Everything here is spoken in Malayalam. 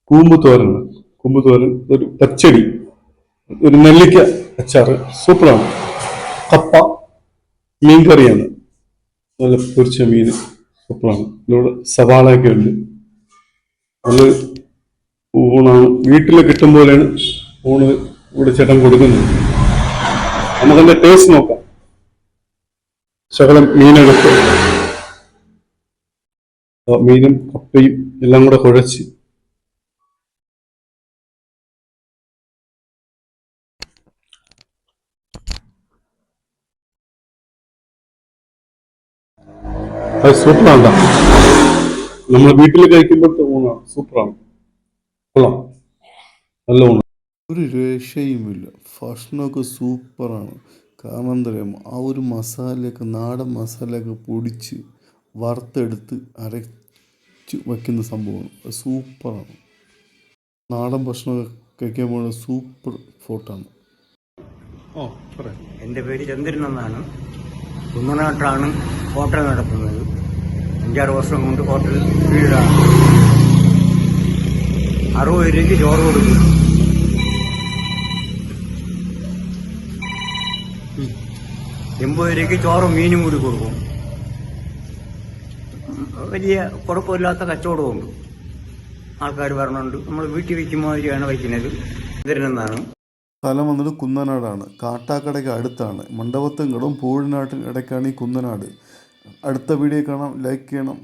കൂമ്പുതോരൻ. കൂമ്പുതോരൻ, ഒരു പച്ചടി, ഒരു നെല്ലിക്ക അച്ചാറ്, സൂപ്പറാണ്. കപ്പ, മീൻകറിയാണ്, നല്ല പൊരിച്ച മീൻ, സൂപ്പറാണ്. ഇതിലൂടെ സവാളയൊക്കെ ഉണ്ട്. അത് ഊണാണ്, വീട്ടിൽ കിട്ടും പോലെയാണ് ഊണ് ഇവിടെ ചേട്ടൻ കൊടുക്കുന്നത്. നമുക്കതിന്റെ ടേസ്റ്റ് നോക്കാം. ശകലം മീനെടുത്ത് മീനും കപ്പയും എല്ലാം കൂടെ കുഴച്ച് അത് സൂപ്പറാണ്. നമ്മൾ വീട്ടിൽ കഴിക്കുമ്പോഴത്തെ ഊണാണ്, സൂപ്പറാണ്, കൊള്ളാം, നല്ല ഊണ്. ഒരു രക്ഷയുമില്ല. ഭക്ഷണമൊക്കെ സൂപ്പറാണ്. കാരണം എന്താ പറയുക, ആ ഒരു മസാലയൊക്കെ നാടൻ മസാലയൊക്കെ പൊടിച്ച് വറുത്തെടുത്ത് അരച്ച് വയ്ക്കുന്ന സംഭവമാണ്. അത് സൂപ്പറാണ്. നാടൻ ഭക്ഷണം കഴിക്കാൻ സൂപ്പർ ഫോട്ടാണ്. എൻ്റെ പേര് ചന്ദ്രൻ എന്നാണ്. കുന്നനാട്ടാണ് ഹോട്ടൽ നടത്തുന്നത്. 5-6 വർഷം കൊണ്ട് ഹോട്ടൽ വീടാണ്. 60 രൂപയ്ക്ക് ചോറ് കൊടുക്കും. 80 രൂപയ്ക്ക് ചോറും മീനും കൂടി കൊടുക്കും. വലിയ കുഴപ്പമില്ലാത്ത കച്ചവടമുണ്ട്. ആൾക്കാർ വരണുണ്ട്. നമ്മൾ വീട്ടിൽ വയ്ക്കുന്ന മാതിരിയാണ് വയ്ക്കുന്നത്. ചന്ദ്രനെന്നാണ്. സ്ഥലം വന്നിട്ട് കുന്നനാടാണ്. കാട്ടാക്കടയ്ക്ക് അടുത്താണ്. മണ്ഡപത്തുംകടവും പൂഴിനാട്ടിന് ഇടയ്ക്കാണ് ഈ കുന്നനാട്. അടുത്ത വീഡിയോ കാണാം. ലൈക്ക് ചെയ്യണം.